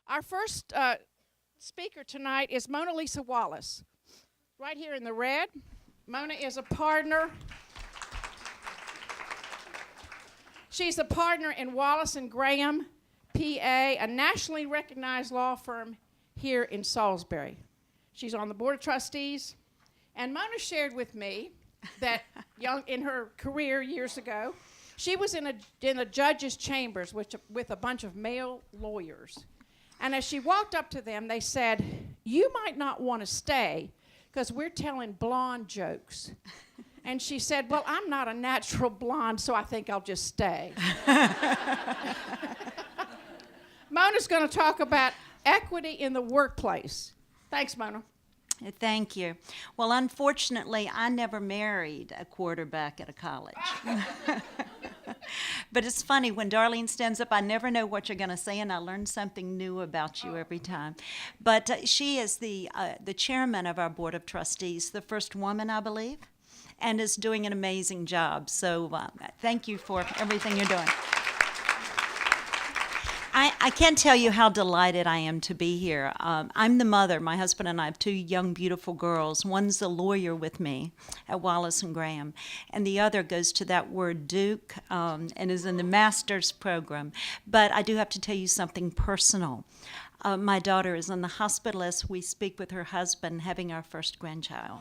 Our first speaker tonight is Mona Lisa Wallace. Right here in the red, Mona is a partner. She's a partner in Wallace and Graham, PA, a nationally recognized law firm here in Salisbury. She's on the board of trustees. And Mona shared with me that in her career years ago, she was in a judge's chambers with a bunch of male lawyers. And as she walked up to them, they said, "You might not want to stay because we're telling blonde jokes." And she said, "Well, I'm not a natural blonde, so I think I'll just stay." Mona's going to talk about equity in the workplace. Thanks, Mona. Thank you. Well, unfortunately, I never married a quarterback at a college. But it's funny, when Darlene stands up, I never know what you're going to say, and I learn something new about you every time. But she is the chairman of our board of trustees, the first woman, I believe, and is doing an amazing job. So thank you for everything you're doing. I can't tell you how delighted I am to be here. I'm the mother. My husband and I have two young, beautiful girls. One's a lawyer with me at Wallace and Graham, and the other goes to that word Duke and is in the master's program. But I do have to tell you something personal. My daughter is in the hospital as we speak with her husband, having our first grandchild.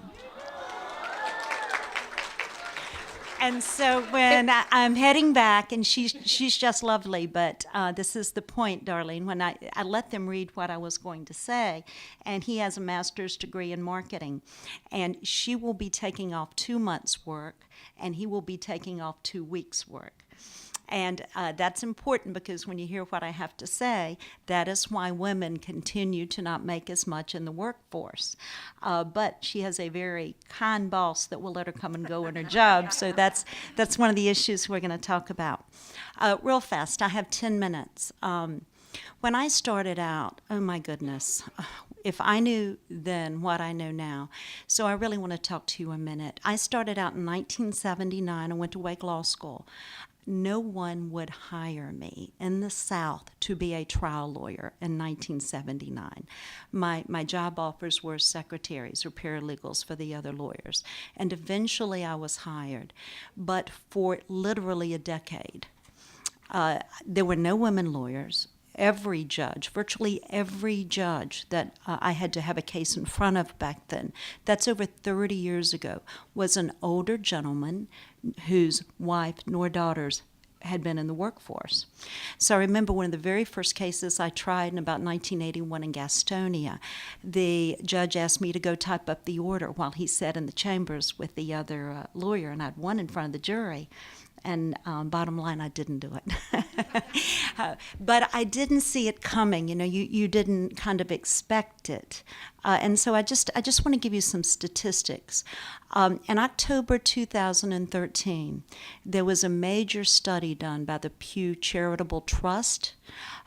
And so when I'm heading back, and she's just lovely, but this is the point, Darlene, when I let them read what I was going to say, and he has a master's degree in marketing, and she will be taking off 2 months' work, and he will be taking off 2 weeks' work. And that's important because when you hear what I have to say, that is why women continue to not make as much in the workforce. But she has a very kind boss that will let her come and go in her job, so that's one of the issues we're going to talk about. Real fast, I have 10 minutes. When I started out, oh my goodness, if I knew then what I know now. So I really want to talk to you a minute. I started out in 1979. I went to Wake Law School. No one would hire me in the South to be a trial lawyer in 1979. My job offers were secretaries or paralegals for the other lawyers. And eventually I was hired. But for literally a decade, there were no women lawyers. Every judge, virtually every judge that I had to have a case in front of back then, that's over 30 years ago, was an older gentleman whose wife nor daughters had been in the workforce. So I remember one of the very first cases I tried in about 1981 in Gastonia. The judge asked me to go type up the order while he sat in the chambers with the other lawyer, and I'd won in front of the jury. And bottom line, I didn't do it. But I didn't see it coming. You know, you didn't kind of expect it. And so I just want to give you some statistics. In October 2013, there was a major study done by the Pew Charitable Trust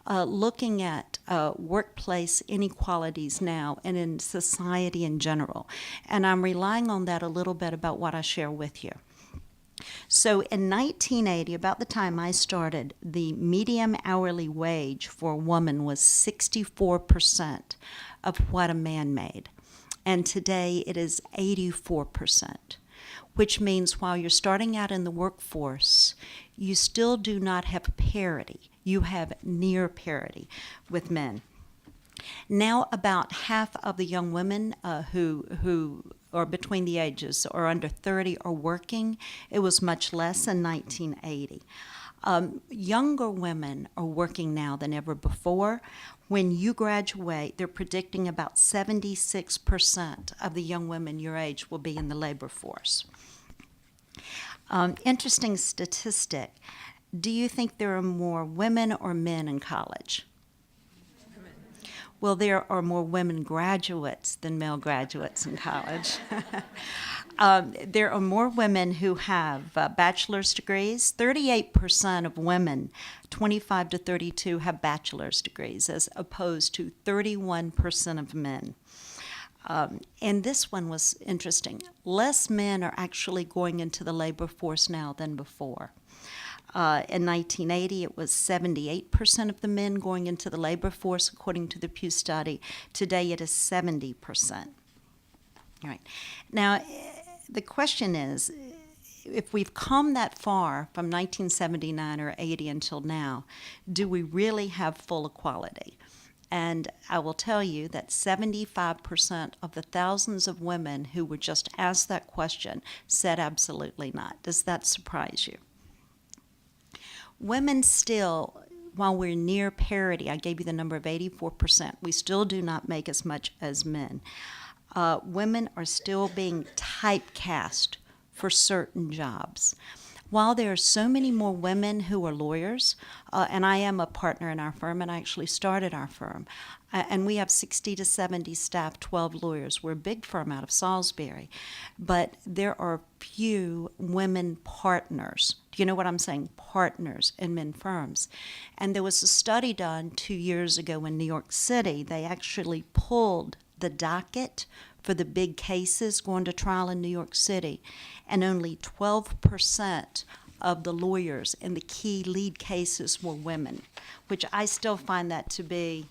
looking at workplace inequalities now and in society in general. And I'm relying on that a little bit about what I share with you. So in 1980, about the time I started, the median hourly wage for a woman was 64% of what a man made. And today it is 84%, which means while you're starting out in the workforce, you still do not have parity. You have near parity with men. Now about half of the young women who or between the ages or under 30 are working. It was much less in 1980. Younger women are working now than ever before. When you graduate, they're predicting about 76% of the young women your age will be in the labor force. Interesting statistic. Do you think there are more women or men in college? Well, there are more women graduates than male graduates in college. There are more women who have bachelor's degrees. 38% of women 25 to 32 have bachelor's degrees, as opposed to 31% of men. And this one was interesting. Less men are actually going into the labor force now than before. In 1980, it was 78% of the men going into the labor force, according to the Pew study. Today, it is 70%. All right. Now, the question is, if we've come that far from 1979 or 80 until now, do we really have full equality? And I will tell you that 75% of the thousands of women who were just asked that question said absolutely not. Does that surprise you? Women still, while we're near parity, I gave you the number of 84%, we still do not make as much as men. Women are still being typecast for certain jobs. While there are so many more women who are lawyers, and I am a partner in our firm, and I actually started our firm, and we have 60 to 70 staff, 12 lawyers. We're a big firm out of Salisbury, but there are few women partners. Do you know what I'm saying? Partners in men firms. And there was a study done 2 years ago in New York City. They actually pulled the docket for the big cases going to trial in New York City, and only 12% of the lawyers in the key lead cases were women, which I still find that to be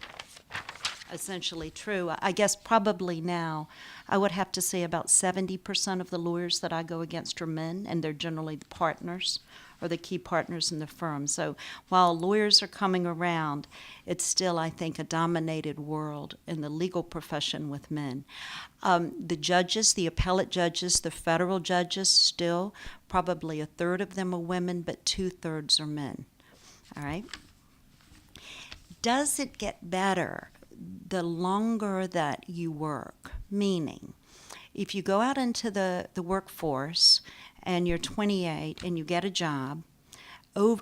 essentially true. I guess probably now I would have to say about 70% of the lawyers that I go against are men, and they're generally the partners or the key partners in the firm. So while lawyers are coming around, it's still, I think, a dominated world in the legal profession with men. The judges, the appellate judges, the federal judges, still probably a third of them are women, but 2/3 are men. All right? Does it get better the longer that you work? Meaning, if you go out into the workforce and you're 28 and you get a job,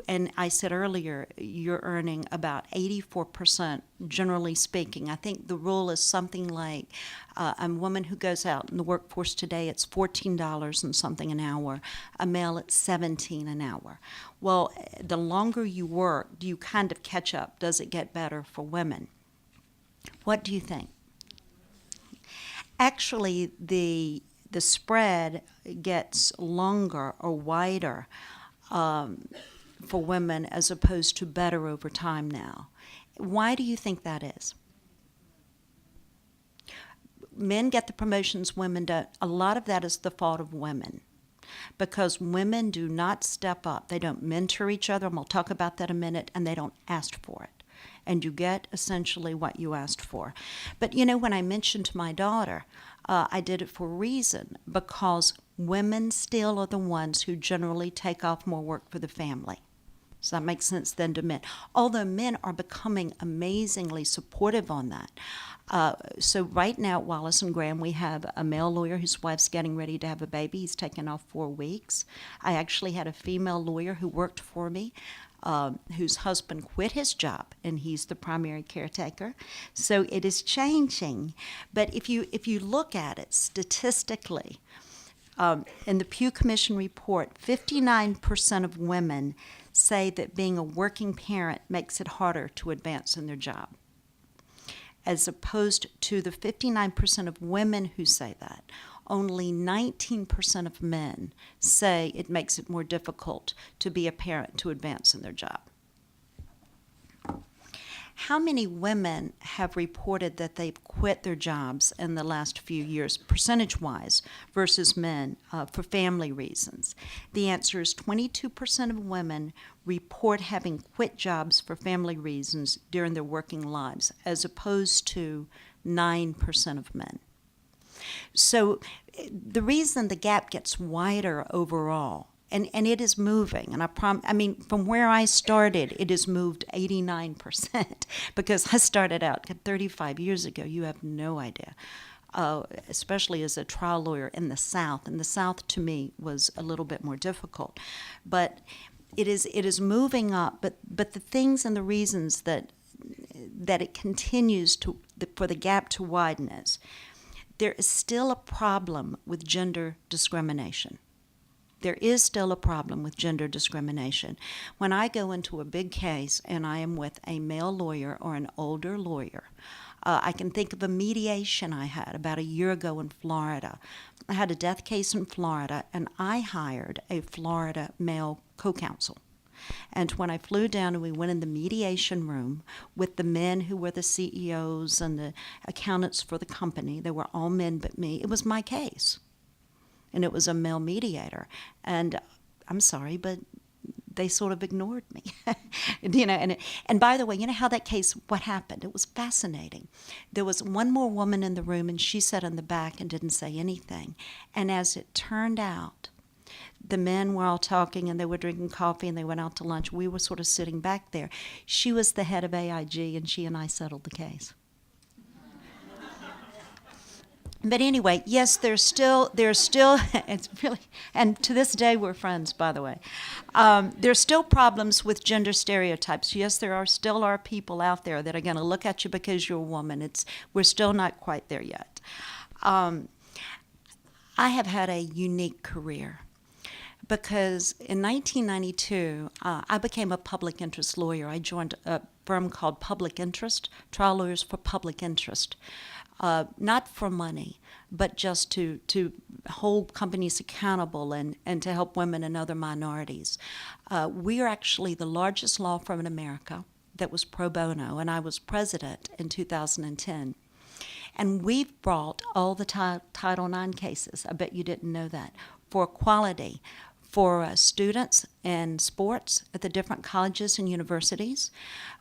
and I said earlier, you're earning about 84%, generally speaking. I think the rule is something like a woman who goes out in the workforce today, it's $14 and something an hour. A male, it's $17 an hour. Well, the longer you work, do you kind of catch up? Does it get better for women? What do you think? Actually, the spread gets longer or wider for women as opposed to better over time now. Why do you think that is? Men get the promotions, women don't. A lot of that is the fault of women, because women do not step up. They don't mentor each other, and we'll talk about that in a minute, and they don't ask for it. And you get essentially what you asked for. But you know, when I mentioned to my daughter, I did it for a reason, because women still are the ones who generally take off more work for the family. So that makes sense then to men. Although men are becoming amazingly supportive on that. So right now at Wallace and Graham, we have a male lawyer whose wife's getting ready to have a baby. He's taken off 4 weeks. I actually had a female lawyer who worked for me, whose husband quit his job, and he's the primary caretaker. So it is changing. But if you look at it statistically, in the Pew Commission report, 59% of women say that being a working parent makes it harder to advance in their job, as opposed to the 59% of women who say that. Only 19% of men say it makes it more difficult to be a parent to advance in their job. How many women have reported that they've quit their jobs in the last few years, percentage-wise, versus men for family reasons? The answer is 22% of women report having quit jobs for family reasons during their working lives, as opposed to 9% of men. So the reason the gap gets wider overall, and it is moving, and I mean, from where I started, it has moved 89%, because I started out 35 years ago. You have no idea, especially as a trial lawyer in the South. And the South, to me, was a little bit more difficult. But it is moving up, but the things and the reasons that it continues for the gap to widen is, there is still a problem with gender discrimination. There is still a problem with gender discrimination. When I go into a big case and I am with a male lawyer or an older lawyer, I can think of a mediation I had about a year ago in Florida. I had a death case in Florida, and I hired a Florida male co-counsel. And when I flew down and we went in the mediation room with the men who were the CEOs and the accountants for the company, they were all men but me, it was my case. And it was a male mediator. And I'm sorry, but they sort of ignored me. And by the way, you know how that case, what happened? It was fascinating. There was one more woman in the room, and she sat in the back and didn't say anything. And as it turned out, the men were all talking, and they were drinking coffee, and they went out to lunch. We were sort of sitting back there. She was the head of AIG, and she and I settled the case. But anyway, yes, there's still, it's really, and to this day we're friends, by the way. There's still problems with gender stereotypes. Yes, there still are people out there that are going to look at you because you're a woman. We're still not quite there yet. I have had a unique career because in 1992, I became a public interest lawyer. I joined a firm called Public Interest, Trial Lawyers for Public Interest. Not for money, but just to hold companies accountable and to help women and other minorities. We are actually the largest law firm in America that was pro bono, and I was president in 2010. And we've brought all the Title IX cases, I bet you didn't know that, for equality, for students in sports at the different colleges and universities.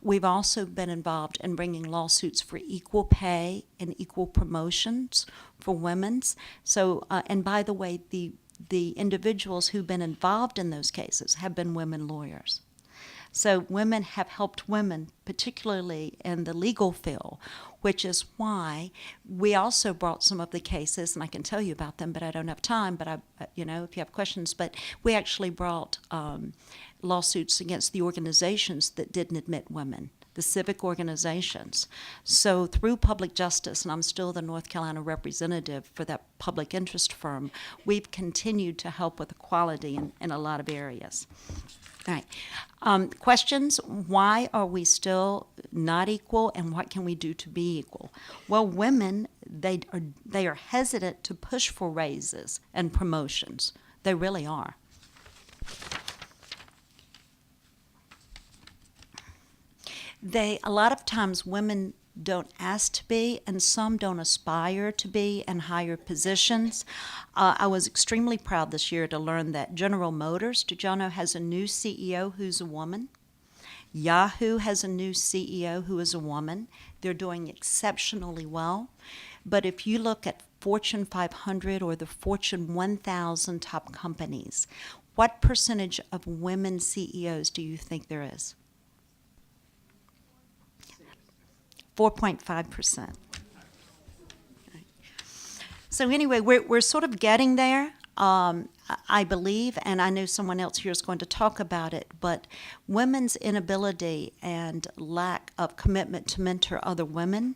We've also been involved in bringing lawsuits for equal pay and equal promotions for women's. So, and by the way, the individuals who've been involved in those cases have been women lawyers. So women have helped women, particularly in the legal field, which is why we also brought some of the cases, and I can tell you about them, but I don't have time, but if you have questions, but we actually brought lawsuits against the organizations that didn't admit women, the civic organizations. So through public justice, and I'm still the North Carolina representative for that public interest firm, we've continued to help with equality in a lot of areas. All right. Questions? Why are we still not equal, and what can we do to be equal? Well, women, they are hesitant to push for raises and promotions. They really are. A lot of times women don't ask to be, and some don't aspire to be in higher positions. I was extremely proud this year to learn that General Motors, did y'all know, has a new CEO who's a woman? Yahoo has a new CEO who is a woman. They're doing exceptionally well. But if you look at Fortune 500 or the Fortune 1000 top companies, what percentage of women CEOs do you think there is? 4.5%. So anyway, we're sort of getting there, I believe, and I know someone else here is going to talk about it, but women's inability and lack of commitment to mentor other women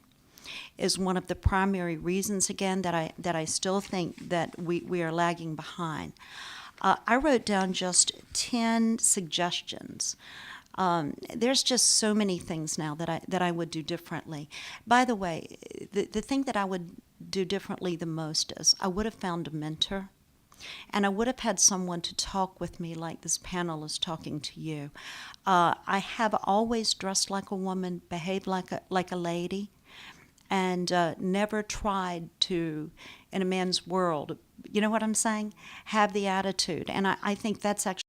is one of the primary reasons, again, that I still think that we are lagging behind. I wrote down just 10 suggestions. There's just so many things now that I would do differently. By the way, the thing that I would do differently the most is I would have found a mentor, and I would have had someone to talk with me like this panel is talking to you. I have always dressed like a woman, behaved like a lady, and never tried to, in a man's world, you know what I'm saying, have the attitude. And I think that's actually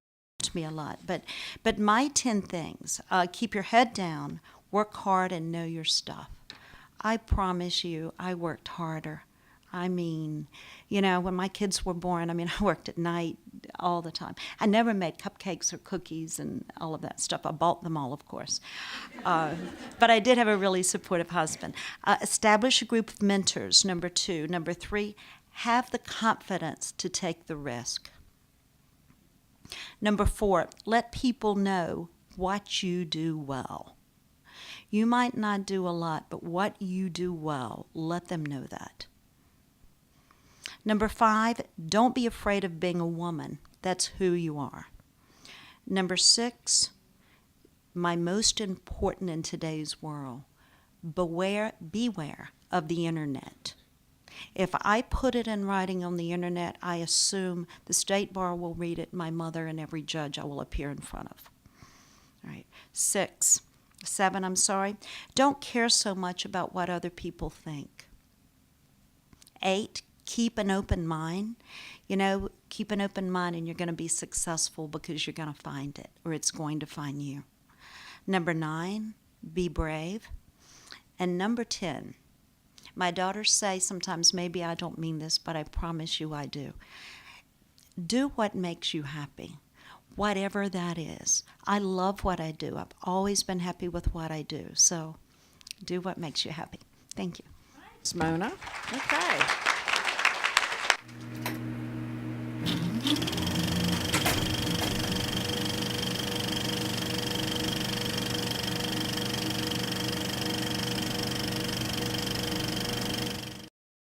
to me a lot. But my 10 things: keep your head down, work hard, and know your stuff. I promise you, I worked harder. I mean, when my kids were born, I worked at night all the time. I never made cupcakes or cookies and all of that stuff. I bought them all, of course. But I did have a really supportive husband. Establish a group of mentors, number 2. Number 3, have the confidence to take the risk. Number 4, let people know what you do well. You might not do a lot, but what you do well, let them know that. Number 5, don't be afraid of being a woman. That's who you are. Number 6, my most important in today's world, beware of the internet. If I put it in writing on the internet, I assume the state bar will read it, my mother, and every judge I will appear in front of. All right. 7, I'm sorry. Don't care so much about what other people think. 8, keep an open mind. You know, keep an open mind and you're going to be successful because you're going to find it or it's going to find you. Number 9, be brave. And number 10, my daughters say sometimes, maybe I don't mean this, but I promise you I do. Do what makes you happy, whatever that is. I love what I do. I've always been happy with what I do. So do what makes you happy. Thank you. Thanks, Mona. Okay.